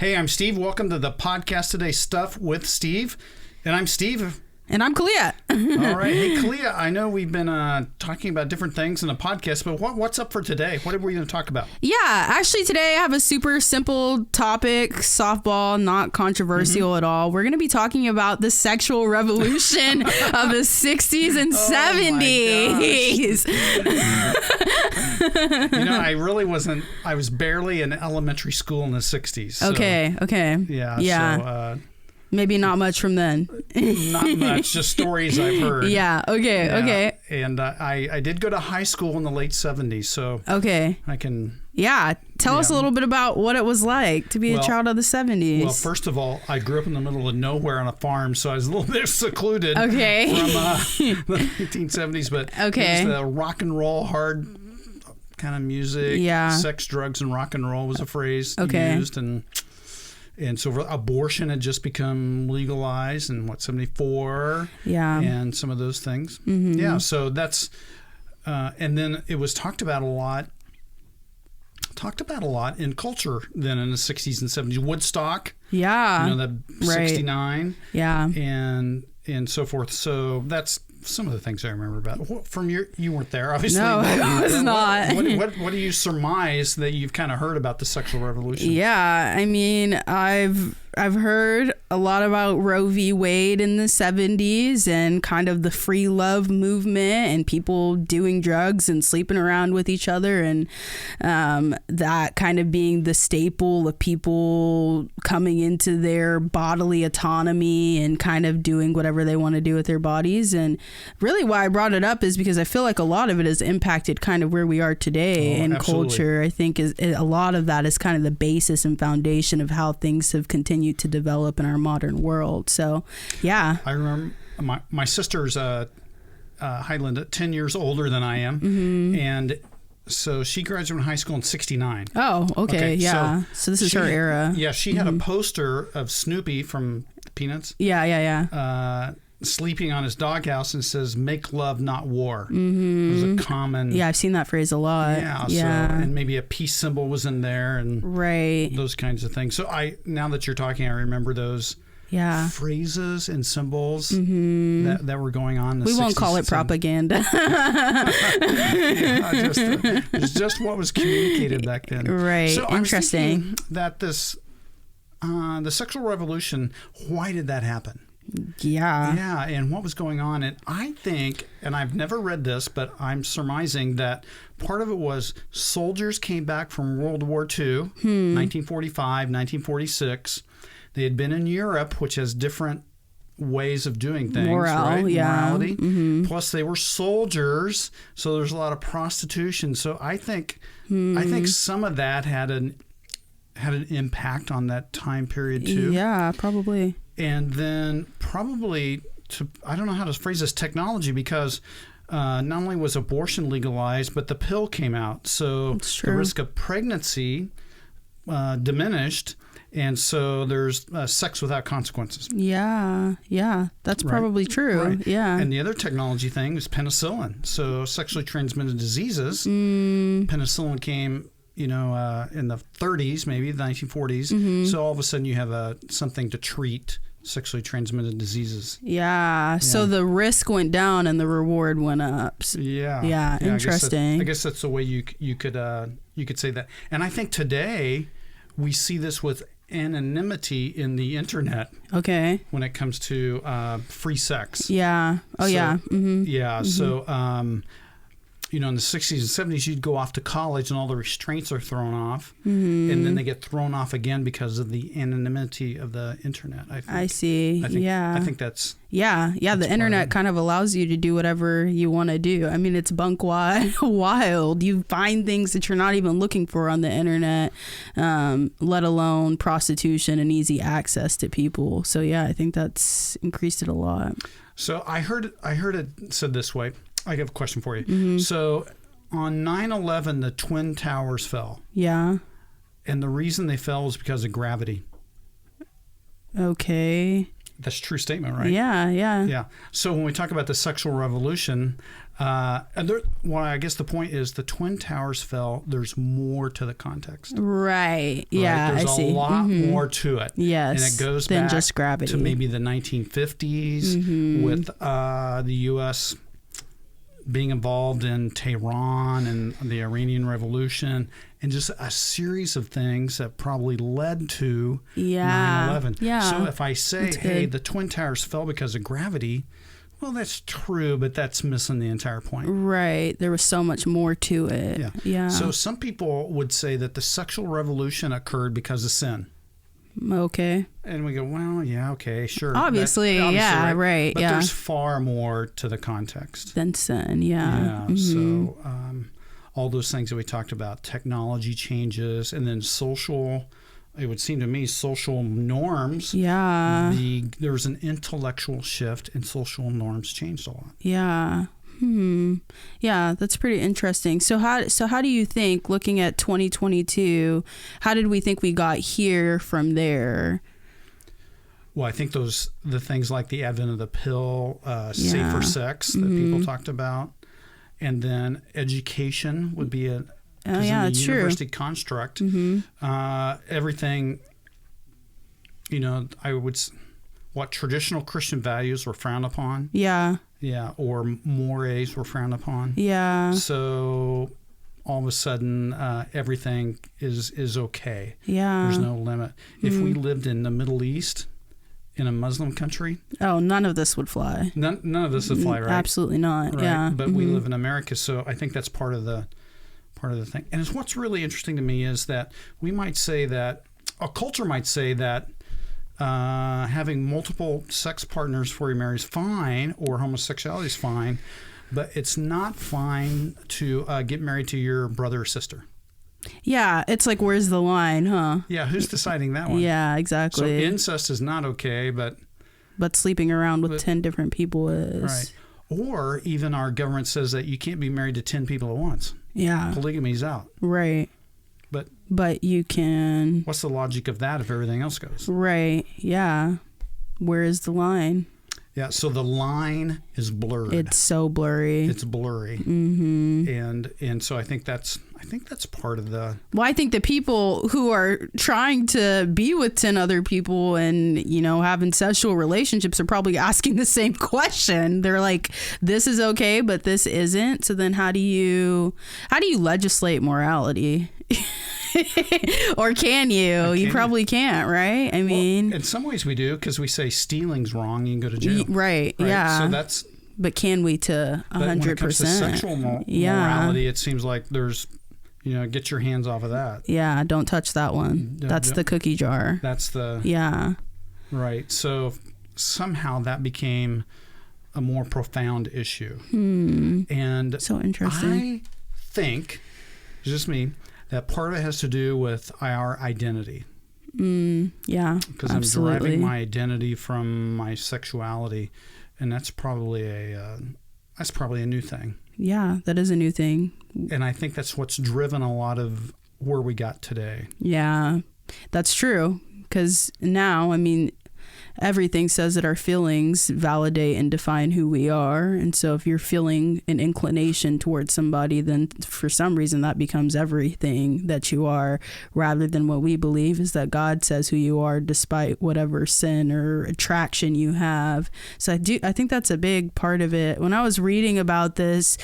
Hey, I'm Steve. Welcome to the podcast today, Stuff with Steve. And I'm Steve. And I'm Kaleea. All right. Hey, Kaleea, I know we've been talking about different things in the podcast, but what's up for today? What are we going to talk about? Yeah, actually today I have a super simple topic, softball, not controversial at all. We're going to be talking about the sexual revolution of the 60s and 70s. I was barely in elementary school in the 60s. So, Okay. Yeah. So, maybe not much from then. Not much, just stories I've heard. Yeah, okay. And I did go to high school in the late 70s, so okay. I can... Yeah, tell us a little bit about what it was like to be a child of the 70s. Well, first of all, I grew up in the middle of nowhere on a farm, so I was a little bit secluded from the 1970s, but it was the rock and roll, hard kind of music. Yeah. Sex, drugs, and rock and roll was a phrase used, and so abortion had just become legalized in 74? Yeah. And some of those things. Mm-hmm. Yeah, so that's, and then it was talked about a lot in culture then in the 60s and 70s. Woodstock. Yeah. You know, that 69. Yeah. And so forth. So that's some of the things I remember about. From you weren't there, obviously. No, I was not. What do you surmise that you've kind of heard about the sexual revolution? Yeah, I mean, I've heard a lot about Roe v. Wade in the 70s and kind of the free love movement and people doing drugs and sleeping around with each other, and that kind of being the staple of people coming into their bodily autonomy and kind of doing whatever they want to do with their bodies. And really why I brought it up is because I feel like a lot of it has impacted kind of where we are today in culture. I think a lot of that is kind of the basis and foundation of how things have continued to develop in our modern world. So, yeah. I remember my sister's Highland, 10 years older than I am, and so she graduated from high school in 69. Oh, okay, yeah. So this is her era. Yeah, she had a poster of Snoopy from Peanuts. Yeah. Sleeping on his doghouse and says, "Make love, not war." Mm-hmm. It was a common... Yeah, I've seen that phrase a lot. Yeah. So, and maybe a peace symbol was in there and those kinds of things. So now that you're talking, I remember those phrases and symbols that were going on in the 60s. We won't call it propaganda. It's just what was communicated back then. Right. So interesting. That this, the sexual revolution, why did that happen? Yeah, and what was going on? And I think, and I've never read this, but I'm surmising that part of it was soldiers came back from World War II, 1945, 1946. They had been in Europe, which has different ways of doing things, right? Morality. Mm-hmm. Plus, they were soldiers, so there's a lot of prostitution. So I think some of that had an impact on that time period too. Yeah, probably. And then probably I don't know how to phrase this, technology, because not only was abortion legalized, but the pill came out. So the risk of pregnancy diminished. And so there's sex without consequences. Yeah, that's probably true. Right. Yeah. And the other technology thing was penicillin. So sexually transmitted diseases, penicillin came... in the 30s, maybe the 1940s. Mm-hmm. So all of a sudden you have something to treat sexually transmitted diseases. Yeah. So the risk went down and the reward went up. Yeah. Interesting. I guess that's the way you could say that. And I think today we see this with anonymity in the internet. Okay. When it comes to free sex. Yeah. Oh, yeah. Mm-hmm. Yeah. Mm-hmm. So. In the 60s and 70s, you'd go off to college and all the restraints are thrown off. Mm-hmm. And then they get thrown off again because of the anonymity of the internet, I think. I see. I think that's... Yeah. The internet kind of allows you to do whatever you want to do. I mean, it's bunk wild. You find things that you're not even looking for on the internet, let alone prostitution and easy access to people. So, yeah, I think that's increased it a lot. So I heard it said this way. I have a question for you. Mm-hmm. So on 9/11, the Twin Towers fell. Yeah. And the reason they fell was because of gravity. Okay. That's a true statement, right? Yeah. So when we talk about the sexual revolution, I guess the point is the Twin Towers fell. There's more to the context. Right. Yeah, There's a lot more to it. Yes. And it goes than back just gravity. to maybe the 1950s with the U.S. being involved in Tehran and the Iranian Revolution, and just a series of things that probably led to 9/11. Yeah. So if I say, hey, the Twin Towers fell because of gravity, well, that's true, but that's missing the entire point. Right. There was so much more to it. Yeah. So some people would say that the sexual revolution occurred because of sin. Okay. And we go, well, yeah, okay, sure. Obviously, right. But there's far more to the context than sin. Yeah. So all those things that we talked about, technology changes, and then social, it would seem to me, social norms. Yeah. There was an intellectual shift, and social norms changed a lot. Yeah. Yeah, that's pretty interesting. So how do you think, looking at 2022, how did we think we got here from there? Well, I think the things like the advent of the pill, safer sex that people talked about, and then education would be in the university construct. Everything, what traditional Christian values were frowned upon. Yeah, or mores were frowned upon. Yeah. So all of a sudden, everything is okay. Yeah. There's no limit. If we lived in the Middle East, in a Muslim country, none of this would fly. None of this would fly, right? Absolutely not. Right? Yeah. But we live in America, so I think that's part of the thing. And what's really interesting to me is that we might say that a culture might say that having multiple sex partners before you marry is fine, or homosexuality is fine, but it's not fine to get married to your brother or sister. Yeah, it's like, where's the line, huh? Yeah, who's deciding that one? Yeah, exactly. So incest is not okay, but sleeping around with 10 different people is. Right. Or even our government says that you can't be married to 10 people at once. Yeah. Polygamy's out. Right. But you can. What's the logic of that if everything else goes? Right. Yeah. Where is the line? Yeah. So the line is blurred. It's so blurry. It's blurry. And so I think that's part of the. Well, I think the people who are trying to be with 10 other people and, having sexual relationships are probably asking the same question. They're like, this is okay, but this isn't. So then how do you legislate morality? Or can you? You probably can't, right? I mean, in some ways we do, because we say stealing's wrong, you can go to jail. Right. Yeah. So that's. But can we to 100%? When it comes to sexual morality, it seems like there's, get your hands off of that. Yeah, don't touch that one. That's the cookie jar. That's the. Yeah. Right. So somehow that became a more profound issue. And so interesting. I think, it's just me, that part of it has to do with our identity. Yeah, because I'm deriving my identity from my sexuality, and that's probably a new thing. Yeah, that is a new thing. And I think that's what's driven a lot of where we got today. Yeah, that's true. Because now, I mean, everything says that our feelings validate and define who we are. And so if you're feeling an inclination towards somebody, then for some reason that becomes everything that you are, rather than what we believe is that God says who you are despite whatever sin or attraction you have. So I think that's a big part of it. When I was reading about this,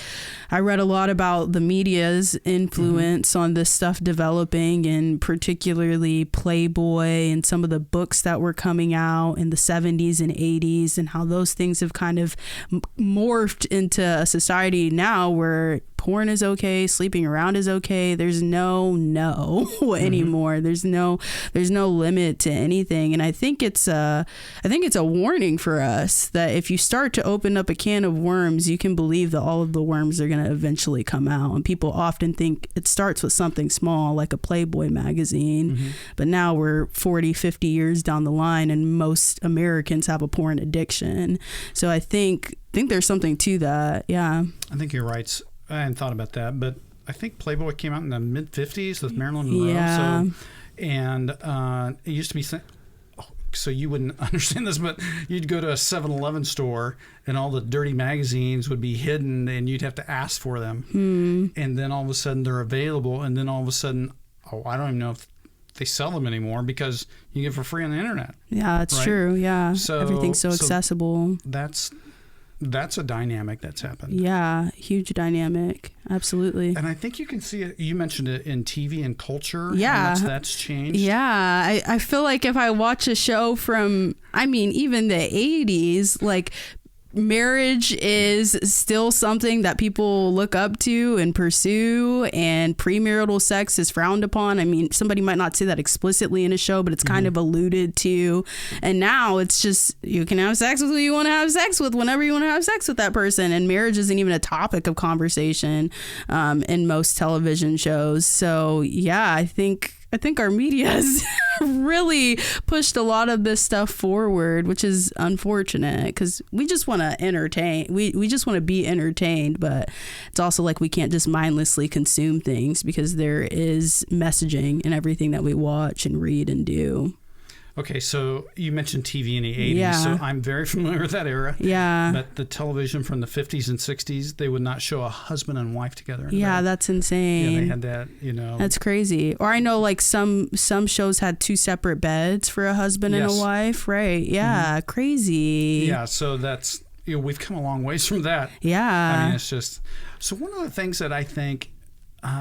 I read a lot about the media's influence on this stuff developing, and particularly Playboy and some of the books that were coming out in the 70s and 80s, and how those things have kind of morphed into a society now where porn is okay, sleeping around is okay. There's no anymore. There's no limit to anything. And I think it's a warning for us that if you start to open up a can of worms, you can believe that all of the worms are going to eventually come out. And people often think it starts with something small like a Playboy magazine, but now we're 40, 50 years down the line and most Americans have a porn addiction. So I think there's something to that. Yeah. I think you're right. I hadn't thought about that, but I think Playboy came out in the mid-50s with Marilyn Monroe. Yeah. So, and it used to be so you wouldn't understand this, but you'd go to a 7-Eleven store and all the dirty magazines would be hidden and you'd have to ask for them. And then all of a sudden they're available. And then all of a sudden, I don't even know if they sell them anymore because you get it for free on the internet. Yeah, it's true. Yeah. So everything's so accessible. That's a dynamic that's happened. Yeah, huge dynamic. Absolutely. And I think you can see it. You mentioned it in TV and culture. Yeah. How much that's changed. Yeah. I feel like if I watch a show from, even the 80s, like marriage is still something that people look up to and pursue, and premarital sex is frowned upon. Somebody might not say that explicitly in a show, but it's kind of alluded to. And now it's just, you can have sex with who you want to have sex with whenever you want to have sex with that person. And marriage isn't even a topic of conversation in most television shows. So yeah, I think our media has really pushed a lot of this stuff forward, which is unfortunate because we just want to entertain. We just want to be entertained, but it's also like we can't just mindlessly consume things because there is messaging in everything that we watch and read and do. Okay, so you mentioned TV in the 80s, Yeah. so I'm very familiar with that era. Yeah. But the television from the 50s and 60s, they would not show a husband and wife together. Yeah, that's insane. Yeah, they had that, That's crazy. Or I know like some shows had 2 separate beds for a husband and a wife, right? Yeah, crazy. Yeah, so that's, we've come a long ways from that. Yeah. It's just, so one of the things that I think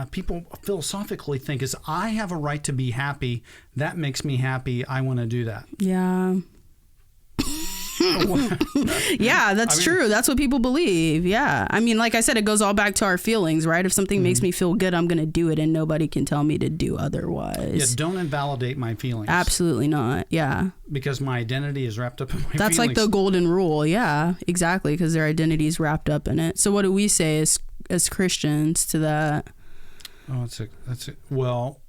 people philosophically think is, I have a right to be happy. That makes me happy. I want to do that. Yeah. Yeah, that's true. That's what people believe. Yeah. Like I said, it goes all back to our feelings, right? If something makes me feel good, I'm going to do it and nobody can tell me to do otherwise. Yeah, don't invalidate my feelings. Absolutely not. Yeah. Because my identity is wrapped up in my feelings. That's like the golden rule. Yeah, exactly. Because their identity is wrapped up in it. So what do we say as Christians to that? Oh, that's it. Well,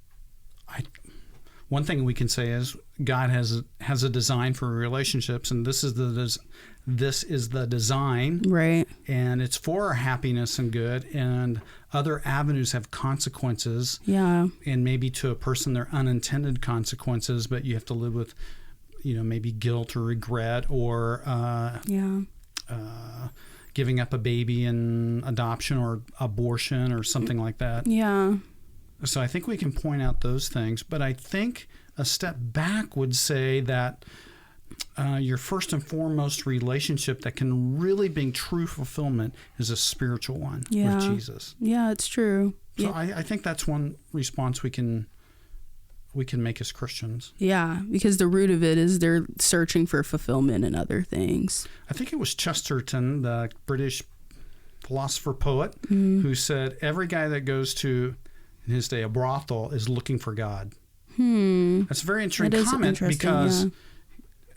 one thing we can say is God has a design for relationships, and this is the design, right? And it's for our happiness and good. And other avenues have consequences. Yeah. And maybe to a person they're unintended consequences, but you have to live with, maybe guilt or regret or giving up a baby in adoption or abortion or something like that. Yeah. So I think we can point out those things, but I think a step back would say that your first and foremost relationship that can really bring true fulfillment is a spiritual one with Jesus. Yeah, it's true. So I think that's one response we can make as Christians. Yeah, because the root of it is they're searching for fulfillment in other things. I think it was Chesterton, the British philosopher poet, who said every guy that goes to, in his day, a brothel is looking for God. That's a very interesting comment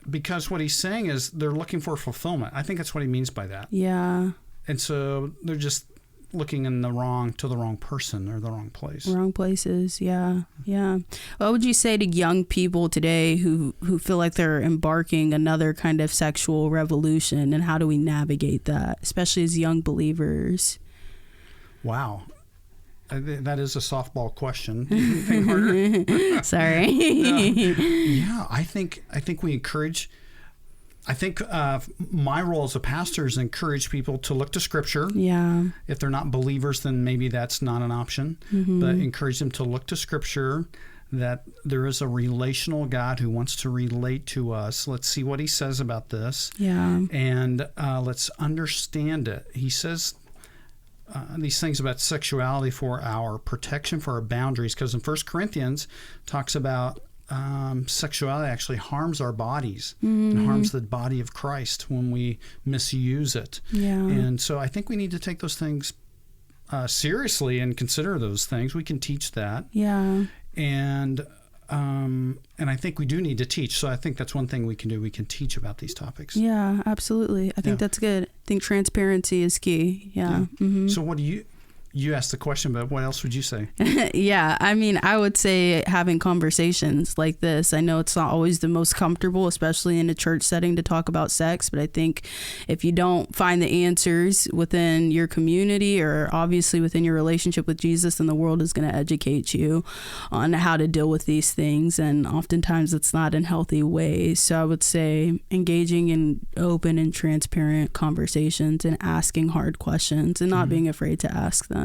because what he's saying is they're looking for fulfillment. I think that's what he means by that. Yeah. And so they're just looking to the wrong person or the wrong place. Wrong places. Yeah. Yeah. What would you say to young people today who feel like they're embarking another kind of sexual revolution, and how do we navigate that, especially as young believers? Wow. That is a softball question. Anything harder? Sorry. Yeah, I think we encourage. I think my role as a pastor is encourage people to look to Scripture. Yeah. If they're not believers, then maybe that's not an option. But encourage them to look to Scripture, that there is a relational God who wants to relate to us. Let's see what he says about this. Yeah. And let's understand it. He says these things about sexuality for our protection, for our boundaries, because in 1 Corinthians talks about sexuality actually harms our bodies and harms the body of Christ when we misuse it. Yeah. And so I think we need to take those things seriously and consider those things. We can teach that. Yeah. And I think we do need to teach. So I think that's one thing we can do. We can teach about these topics. Yeah, absolutely. I think that's good. I think transparency is key. Yeah. So what do you asked the question, but what else would you say? Yeah, I mean, I would say having conversations like this. I know it's not always the most comfortable, especially in a church setting, to talk about sex, but I think if you don't find the answers within your community or obviously within your relationship with Jesus, then the world is going to educate you on how to deal with these things, and oftentimes it's not in healthy ways. So I would say engaging in open and transparent conversations and asking hard questions and not being afraid to ask them.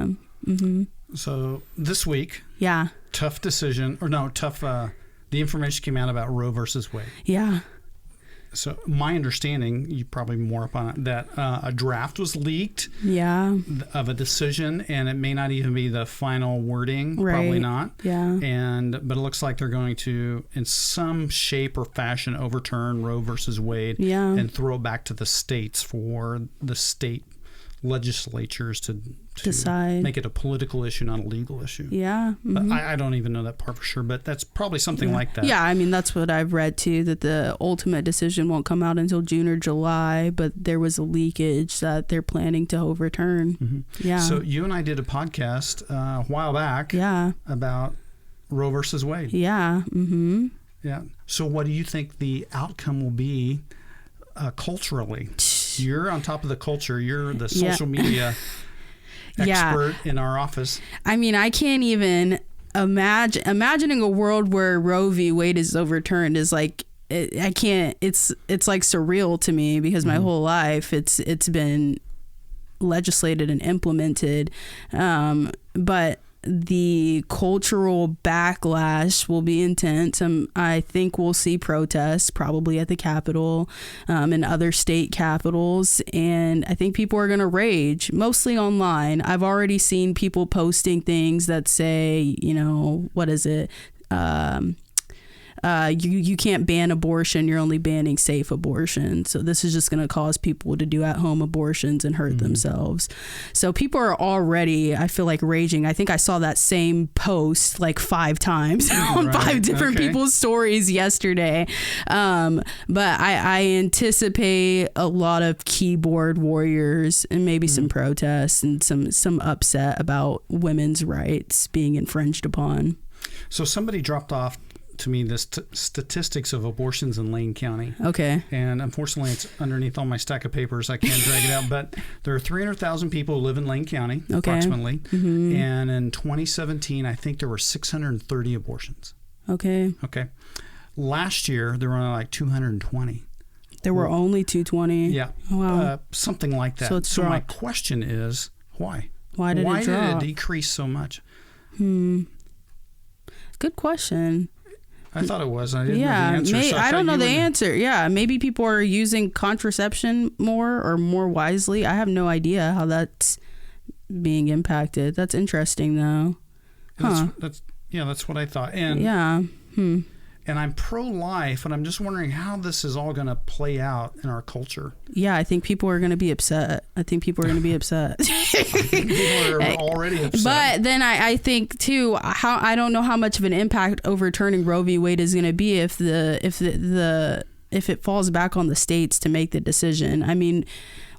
So this week, tough decision, or no, the information came out about Roe versus Wade. Yeah. So my understanding, you probably more up on it, that a draft was leaked of a decision, and it may not even be the final wording, probably not. Yeah. But it looks like they're going to, in some shape or fashion, overturn Roe versus Wade and throw it back to the states for the state legislatures to decide, make it a political issue, not a legal issue. Yeah. But I don't even know that part for sure, but that's probably something like that. Yeah, I mean, that's what I've read too, that the ultimate decision won't come out until June or July, but there was a leakage that they're planning to overturn. Yeah. So you and I did a podcast a while back about Roe versus Wade. Yeah. Yeah. So what do you think the outcome will be culturally? You're on top of the culture. You're the social media expert in our office. I mean, I can't even imagining a world where Roe v. Wade is overturned is like, I can't, it's like surreal to me, because my whole life it's been legislated and implemented. But the cultural backlash will be intense. I think we'll see protests probably at the Capitol and other state capitals. And I think people are going to rage, mostly online. I've already seen people posting things that say, what is it? You can't ban abortion. You're only banning safe abortion. So this is just going to cause people to do at-home abortions and hurt themselves. So people are already, I feel like, raging. I think I saw that same post like 5 times on 5 different people's stories yesterday. But I anticipate a lot of keyboard warriors and maybe some protests and some upset about women's rights being infringed upon. So somebody dropped off to me the statistics of abortions in Lane County. Okay. And unfortunately, it's underneath all my stack of papers. I can't drag it out. But there are 300,000 people who live in Lane County, approximately. And in 2017, I think there were 630 abortions. Okay. Last year, there were only like 220. There were only 220? Yeah. Wow. Something like that. So my question is, why? Why did it decrease so much? Good question. I thought it was. I didn't know the answer. I don't know the answer. Yeah, maybe people are using contraception more or more wisely. I have no idea how that's being impacted. That's interesting, though. That's what I thought. And and I'm pro-life, and I'm just wondering how this is all going to play out in our culture. Yeah, I think people are going to be upset. People are already upset. But then I think too, I don't know how much of an impact overturning Roe v. Wade is going to be if it falls back on the states to make the decision. I mean,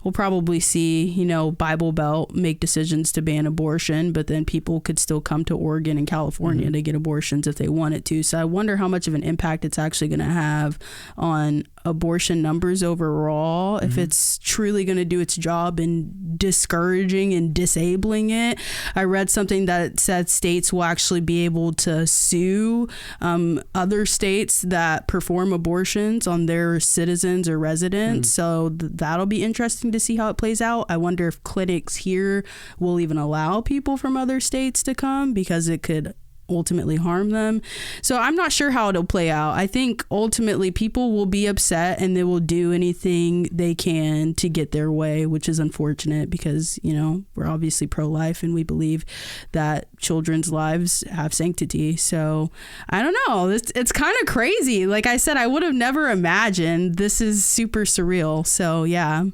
we'll probably see, Bible Belt make decisions to ban abortion, but then people could still come to Oregon and California to get abortions if they wanted to. So I wonder how much of an impact it's actually going to have on abortion numbers overall, if it's truly going to do its job in discouraging and disabling it. I read something that said states will actually be able to sue other states that perform abortions on their citizens or residents. So that'll be interesting to see how it plays out. I wonder if clinics here will even allow people from other states to come, because it could ultimately harm them. So I'm not sure how it'll play out. I think ultimately people will be upset and they will do anything they can to get their way, which is unfortunate because, we're obviously pro-life and we believe that children's lives have sanctity. So I don't know. It's kind of crazy. Like I said, I would have never imagined. This is super surreal. So yeah.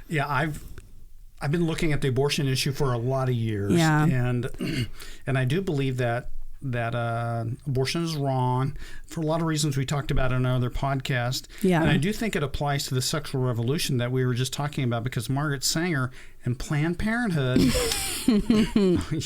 Yeah, I've been looking at the abortion issue for a lot of years. Yeah. And I do believe that abortion is wrong for a lot of reasons we talked about in another podcast. Yeah. And I do think it applies to the sexual revolution that we were just talking about, because Margaret Sanger and Planned Parenthood.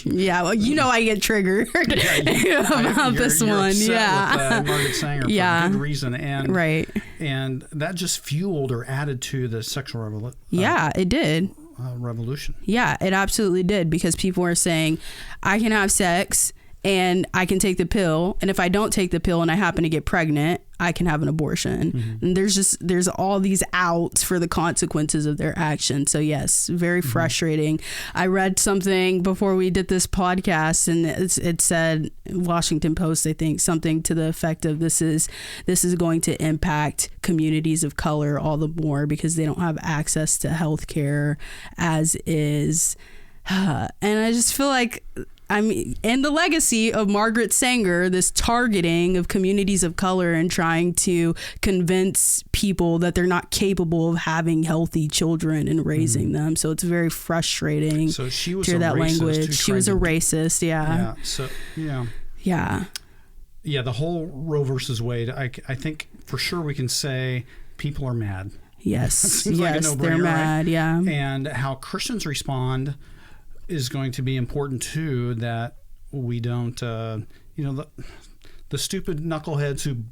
Yeah, well, I get triggered about this one. Yeah. With, Margaret Sanger for good reason. And, right. And that just fueled or added to the sexual revolution. Yeah, it did. Revolution. Yeah, it absolutely did, because people are saying, I can have sex and I can take the pill, and if I don't take the pill and I happen to get pregnant, I can have an abortion. Mm-hmm. And there's all these outs for the consequences of their actions. So yes, very frustrating. I read something before we did this podcast, and it said, Washington Post, I think, something to the effect of this is going to impact communities of color all the more because they don't have access to health care as is. And I just feel like, and the legacy of Margaret Sanger, this targeting of communities of color and trying to convince people that they're not capable of having healthy children and raising them. So it's very frustrating. So she was to hear that language. She was a racist. Yeah. Yeah. So yeah. Yeah. The whole Roe versus Wade. I think for sure we can say people are mad. Yes. Yes, like a no-brainer, they're mad. Right? Yeah. And how Christians respond is going to be important too, that we don't the stupid knuckleheads who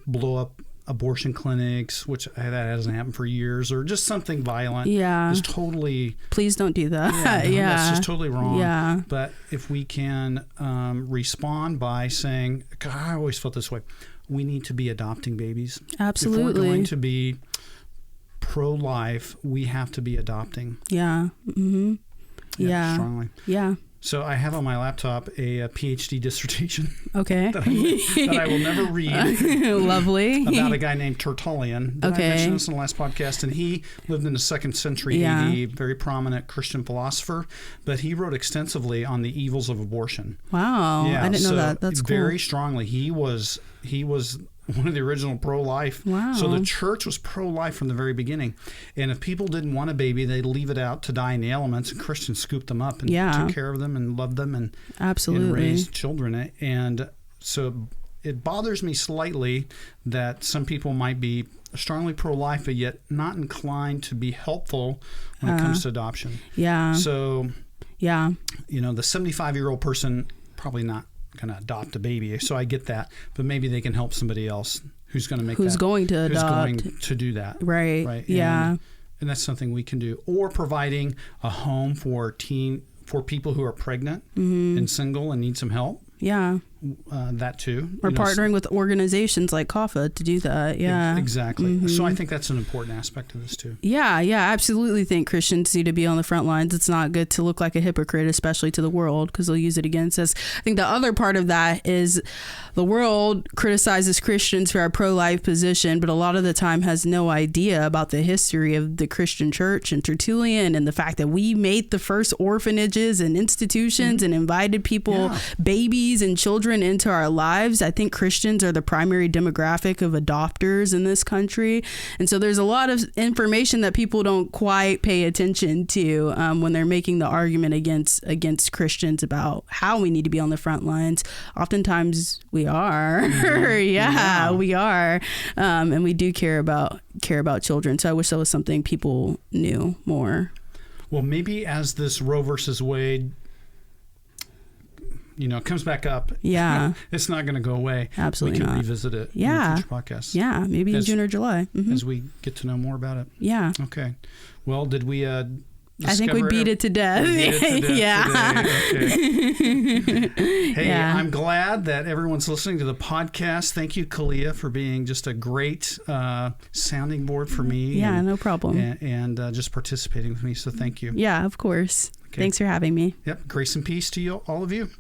blow up abortion clinics, which that hasn't happened for years, or just something violent, is totally, please don't do that. That's just totally wrong. Yeah. But if we can respond by saying, God, I always felt this way, we need to be adopting babies. Absolutely. If we're going to be pro-life, we have to be adopting. Yeah. Mm-hmm. Yeah. Strongly. Yeah. So I have on my laptop a PhD dissertation. Okay. that I will never read. Lovely. About a guy named Tertullian. I mentioned this in the last podcast, and he lived in the 2nd century AD, very prominent Christian philosopher, but he wrote extensively on the evils of abortion. Wow. Yeah, I didn't know that. That's cool. Very strongly. He was one of the original pro-life. Wow. So the church was pro-life from the very beginning. And if people didn't want a baby, they'd leave it out to die in the elements, and Christians scooped them up and took care of them and loved them and raised children. And so it bothers me slightly that some people might be strongly pro-life, but yet not inclined to be helpful when it comes to adoption. Yeah. So, the 75-year-old person probably not going to adopt a baby, so I get that, but maybe they can help somebody else who's going to who's going to do that, right? Yeah, and that's something we can do, or providing a home for people who are pregnant and single and need some help. Yeah. That too. Or partnering with organizations like CAFA to do that. Yeah. Exactly. So I think that's an important aspect of this too. Yeah. I absolutely think Christians need to be on the front lines. It's not good to look like a hypocrite, especially to the world, because they'll use it against us. I think the other part of that is the world criticizes Christians for our pro-life position, but a lot of the time has no idea about the history of the Christian church and Tertullian, and the fact that we made the first orphanages and institutions and invited people, babies and children, into our lives. I think Christians are the primary demographic of adopters in this country. And so there's a lot of information that people don't quite pay attention to when they're making the argument against Christians about how we need to be on the front lines. Oftentimes we are. We are. And we do care about children. So I wish that was something people knew more. Well, maybe as this Roe versus Wade comes back up. Yeah. It's not going to go away. Absolutely not. We can revisit it in future podcasts. Yeah, maybe in June or July. As we get to know more about it. Yeah. Okay. Well, did we I think we beat it to death. Yeah. Okay. Hey, I'm glad that everyone's listening to the podcast. Thank you, Kaleea, for being just a great sounding board for me. Yeah, no problem. And just participating with me. So thank you. Yeah, of course. Okay. Thanks for having me. Yep. Grace and peace to you, all of you.